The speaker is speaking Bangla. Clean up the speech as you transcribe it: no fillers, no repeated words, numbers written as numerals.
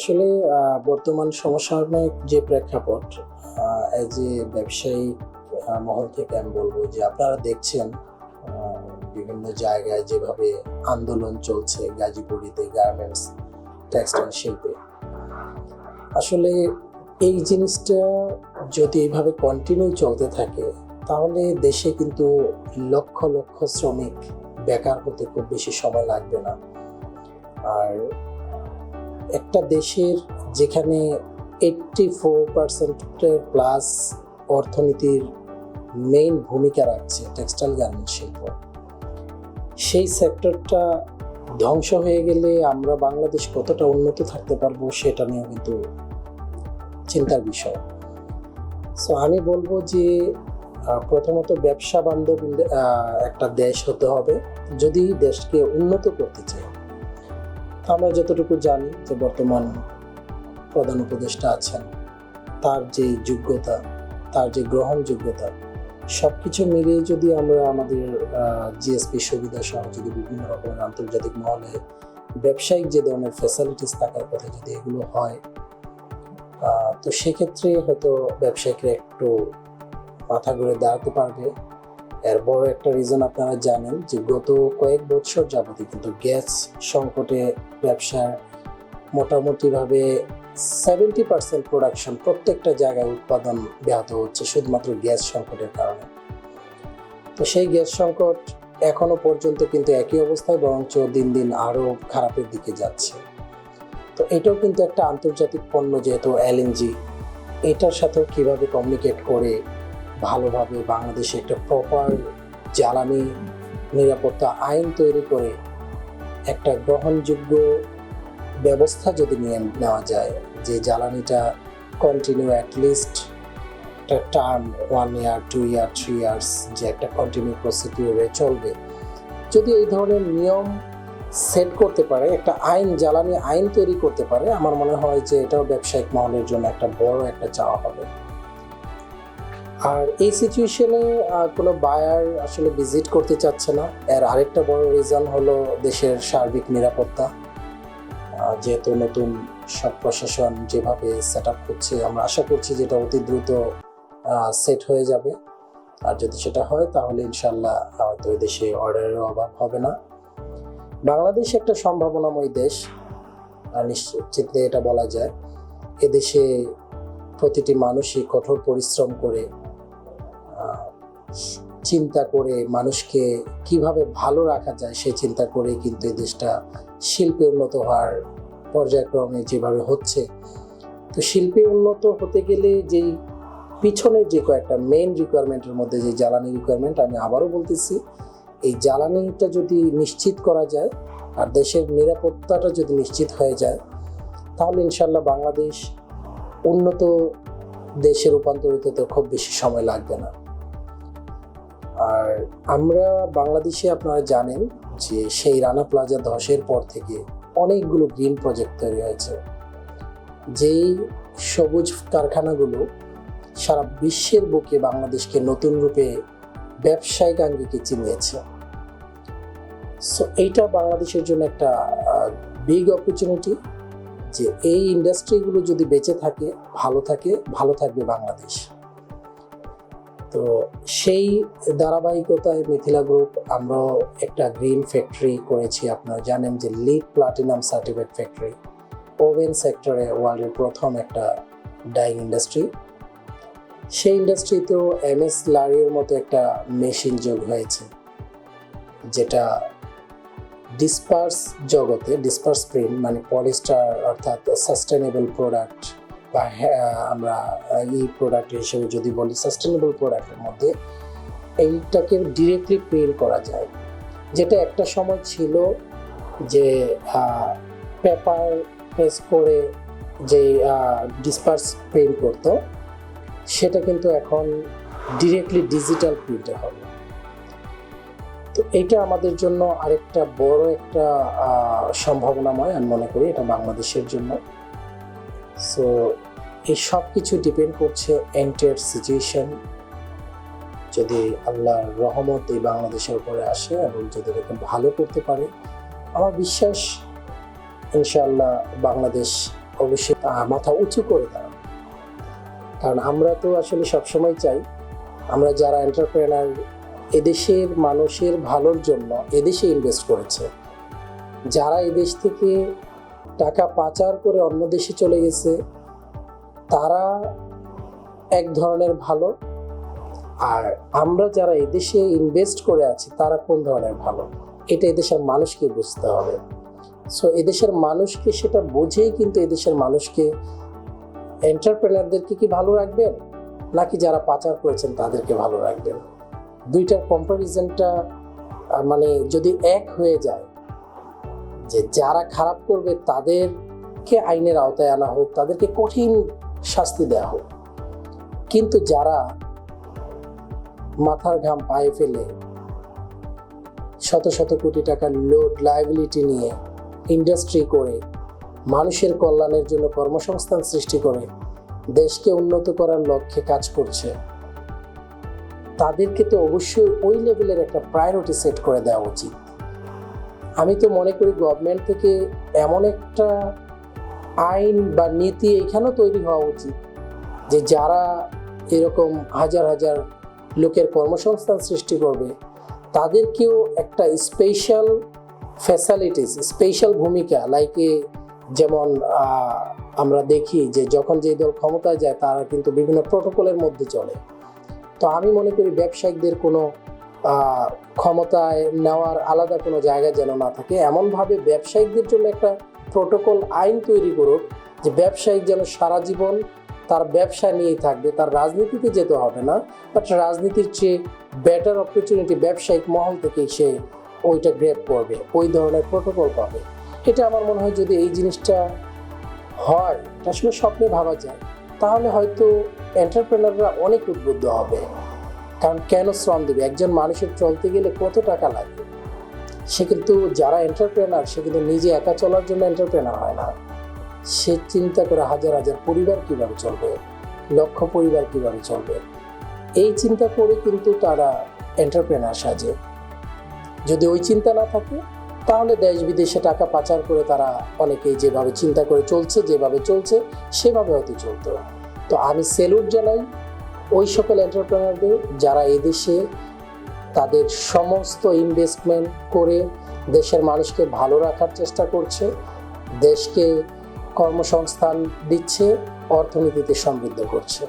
আসলে বর্তমান সমসাময়িক যে প্রেক্ষাপট, এজ এ ব্যবসায়ী মহল থেকে আমি বলবো যে আপনারা দেখছেন বিভিন্ন জায়গায় যেভাবে আন্দোলন চলছে গাজীপুরিতে গার্মেন্টস টেক্সটাইল শিল্পে। আসলে এই জিনিসটা যদি এইভাবে কন্টিনিউ চলতে থাকে তাহলে দেশে কিন্তু লক্ষ লক্ষ শ্রমিক বেকার হতে খুব বেশি সময় লাগবে না। আর একটা দেশের যেখানে 84% প্লাস অর্থনীতির মেইন ভূমিকা রাখছে টেক্সটাইল গার্মেন্ট শিল্প, সেই সেক্টরটা ধ্বংস হয়ে গেলে আমরা বাংলাদেশ কতটা উন্নত থাকতে পারবো সেটা নিয়েও কিন্তু চিন্তার বিষয়। সো আমি বলবো যে প্রথমত ব্যবসা বান্ধব একটা দেশ হতে হবে যদি দেশকে উন্নত করতে চাই। আমরা যতটুকু জানি যে বর্তমান প্রধান উপদেষ্টা আছেন, তার যে যোগ্যতা, তার যে গ্রহণযোগ্যতা, সব কিছু মিলিয়ে যদি আমরা আমাদের জিএসপি সুবিধা সহ যদি বিভিন্ন রকমের আন্তর্জাতিক মহলে ব্যবসায়িক যে ধরনের ফ্যাসিলিটিস থাকার কথা যদি এগুলো হয়, তো সেক্ষেত্রে হয়তো ব্যবসায়িকরা একটু মাথা ঘুরে দাঁড়াতে পারবে। এর বড় একটা রিজন আপনারা জানেন যে গত কয়েক বছর যাবতীয় কিন্তু গ্যাস সংকটে ব্যবসার মোটামুটিভাবে 70% প্রোডাকশন প্রত্যেকটা জায়গায় উৎপাদন ব্যাহত হচ্ছে শুধুমাত্র গ্যাস সংকটের কারণে। তো সেই গ্যাস সংকট এখনো পর্যন্ত কিন্তু একই অবস্থায়, বরঞ্চ দিন দিন আরো খারাপের দিকে যাচ্ছে। তো এটাও কিন্তু একটা আন্তর্জাতিক পণ্য, যেহেতু এলএনজি, এটার সাথেও কিভাবে কমিউনিকেট করে ভালোভাবে বাংলাদেশে একটা প্রপার জ্বালানি নিরাপত্তা আইন তৈরি করে একটা গ্রহণযোগ্য ব্যবস্থা যদি নেওয়া যায়, যে জ্বালানিটা কন্টিনিউ অ্যাটলিস্ট একটা টার্ম 1 ইয়ার 2 ইয়ার 3 ইয়ার্স যে একটা কন্টিনিউ প্রসিডিউরে চলবে, যদি এই ধরনের নিয়ম সেট করতে পারে, একটা আইন, জ্বালানি আইন তৈরি করতে পারে, আমার মনে হয় যে এটাও ব্যবসায়িক মহলের জন্য একটা বড় একটা চাওয়া হবে। আর এই সিচুয়েশনে কোনো বায়ার আসলে ভিজিট করতে চাচ্ছে না। এর আরেকটা বড় রিজন হলো দেশের সার্বিক নিরাপত্তা। যেহেতু নতুন সব প্রশাসন যেভাবে সেট আপ করছে, আমরা আশা করছি যেটা অতি দ্রুত সেট হয়ে যাবে। আর যদি সেটা হয় তাহলে ইনশাল্লাহ হয়তো দেশে অর্ডারের অভাব হবে না। বাংলাদেশ একটা সম্ভাবনাময় দেশ, নিশ্চিত এটা বলা যায়। এদেশে প্রতিটি মানুষই কঠোর পরিশ্রম করে, চিন্তা করে, মানুষকে কিভাবে ভালো রাখা যায় সেই চিন্তা করে কিন্তু এই দেশটা শিল্পে উন্নত হওয়ার পর্যায়ক্রমে যেভাবে হচ্ছে। তো শিল্পে উন্নত হতে গেলে যেই পিছনের যে কয়েকটা মেইন রিকোয়ারমেন্টের মধ্যে যে জ্বালানি রিকোয়ারমেন্ট, আমি আবারও বলতেছি, এই জ্বালানিটা যদি নিশ্চিত করা যায় আর দেশের নিরাপত্তাটা যদি নিশ্চিত হয়ে যায়, তাহলে ইনশাল্লাহ বাংলাদেশ উন্নত দেশে রূপান্তরিত হতে খুব বেশি সময় লাগবে না। আর আমরা বাংলাদেশে আপনারা জানেন যে সেই রানা প্লাজা ধসের পর থেকে অনেকগুলো গ্রিন প্রজেক্ট তৈরি হয়েছে, যেই সবুজ কারখানাগুলো সারা বিশ্বের বুকে বাংলাদেশকে নতুন রূপে ব্যবসায়িক আঙ্গিকে চিনিয়েছে। সো এইটা বাংলাদেশের জন্য একটা বিগ অপরচুনিটি, যে এই ইন্ডাস্ট্রিগুলো যদি বেঁচে থাকে, ভালো থাকবে বাংলাদেশ। তো সেই ধারাবাহিকতায় মিথিলা গ্রুপ আমরাও একটা গ্রিন ফ্যাক্টরি করেছি। আপনারা জানেন যে lead platinum certified factory, oven সেক্টরে ওয়ার্ল্ডের প্রথম একটা ডাইং ইন্ডাস্ট্রি। সেই ইন্ডাস্ট্রিতেও MS লারির মতো একটা মেশিন যোগ হয়েছে, যেটা ডিসপার্স জগতে, ডিসপার্স প্রিন্ট মানে পলিস্টার অর্থাৎ সাস্টেনেবল প্রোডাক্ট, বা আমরা এই প্রোডাক্ট হিসেবে যদি বলি সাস্টেনেবল প্রোডাক্টের মধ্যে এইটাকে ডিরেক্টলি প্রিন্ট করা যায়। যেটা একটা সময় ছিল যে পেপার প্রেস করে যে ডিসপার্স প্রিন্ট করতো, সেটা কিন্তু এখন ডিরেক্টলি ডিজিটাল প্রিন্টে হবে। তো এইটা আমাদের জন্য আরেকটা বড় একটা সম্ভাবনাময় আমি মনে করি এটা বাংলাদেশের জন্য। সো এই সব কিছু ডিপেন্ড করছে এন্টায়ার সিচুয়েশন, যদি আল্লাহর রহমত এই বাংলাদেশের উপরে আসে এবং যদি এটাকে ভালো করতে পারে, আমার বিশ্বাস ইনশাআল্লাহ বাংলাদেশ অবশ্যই মাথা উঁচু করে দাঁড়ানো। কারণ আমরা তো আসলে সবসময় চাই আমরা যারা এন্টারপ্রেনার এদেশের মানুষের ভালোর জন্য এদেশে ইনভেস্ট করেছে, যারা এদেশ থেকে টাকা পাচার করে অন্য দেশে চলে গেছে তারা এক ধরনের ভালো, আর আমরা যারা এদেশে ইনভেস্ট করে আছি তারা কোন ধরনের ভালো, এটা এদেশের মানুষকে বুঝতে হবে। সো এদেশের মানুষকে সেটা বুঝেই কিন্তু এদেশের মানুষকে এন্টারপ্রেনারদেরকে কি ভালো রাখবেন নাকি যারা পাচার করেছেন তাদেরকে ভালো রাখবেন। দুইটার কম্পারিজনটা মানে যদি এক হয়ে যায়, যে যারা খারাপ করবে তাদেরকে আইনের আওতায় আনা হোক, তাদেরকে কঠিন শাস্তি দেওয়া হোক, কিন্তু যারা মাথার ঘাম পায়ে ফেলে শত শত কোটি টাকার লোড লায়াবিলিটি নিয়ে ইন্ডাস্ট্রি করে মানুষের কল্যাণের জন্য কর্মসংস্থান সৃষ্টি করে দেশকে উন্নত করার লক্ষ্যে কাজ করছে, তাদেরকে তো অবশ্যই ওই লেভেলের একটা প্রায়োরিটি সেট করে দেওয়া উচিত। আমি তো মনে করি গভর্নমেন্ট থেকে এমন একটা আইন বা নীতি এখানেও তৈরি হওয়া উচিত যে যারা এরকম হাজার হাজার লোকের কর্মসংস্থান সৃষ্টি করবে তাদেরকেও একটা স্পেশাল ফ্যাসিলিটিস, স্পেশাল ভূমিকা, লাইকে যেমন আমরা দেখি যে যখন যে দল ক্ষমতায় যায় তারা কিন্তু বিভিন্ন প্রোটোকলের মধ্যে চলে। তো আমি মনে করি ব্যবসায়িকদের কোনো ক্ষমতায় নেওয়ার আলাদা কোনো জায়গা যেন না থাকে, এমনভাবে ব্যবসায়িকদের জন্য একটা প্রোটোকল আইন তৈরি করুক যে ব্যবসায়িক যেন সারা জীবন তার ব্যবসা নিয়েই থাকবে, তার রাজনীতিতে যেতে হবে না, বাট রাজনীতির চেয়ে বেটার অপরচুনিটি ব্যবসায়িক মহল থেকেই সে ওইটা গ্র্যাব করবে, ওই ধরনের প্রোটোকল পাবে। এটা আমার মনে হয় যদি এই জিনিসটা হয়, এটা আসলে স্বপ্নে ভাবা যায়, তাহলে হয়তো এন্টারপ্রেনাররা অনেক উদ্বুদ্ধ হবে। কারণ কেন শ্রম দেবে, একজন মানুষের চলতে গেলে কত টাকা লাগে, সে কিন্তু যারা এন্টারপ্রেনার সে কিন্তু নিজে একা চলার জন্য এন্টারপ্রেনার হয় না, সে চিন্তা করে হাজার হাজার পরিবার কিভাবে চলবে, লক্ষ পরিবার কিভাবে চলবে, এই চিন্তা করে কিন্তু তারা এন্টারপ্রেনার সাজে। যদি ওই চিন্তা না থাকে তাহলে দেশ বিদেশে টাকা পাচার করে তারা অনেকেই যেভাবে চিন্তা করে চলছে, যেভাবে চলছে সেভাবে হয়তো চলতো। তো আমি স্যালুট জানাই ওই সকল এন্টারপ্রেনারদের যারা এদেশে তাদের সমস্ত ইনভেস্টমেন্ট করে দেশের মানুষকে ভালো রাখার চেষ্টা করছে, দেশকে কর্মসংস্থান দিচ্ছে, অর্থনীতিতে সমৃদ্ধ করছে।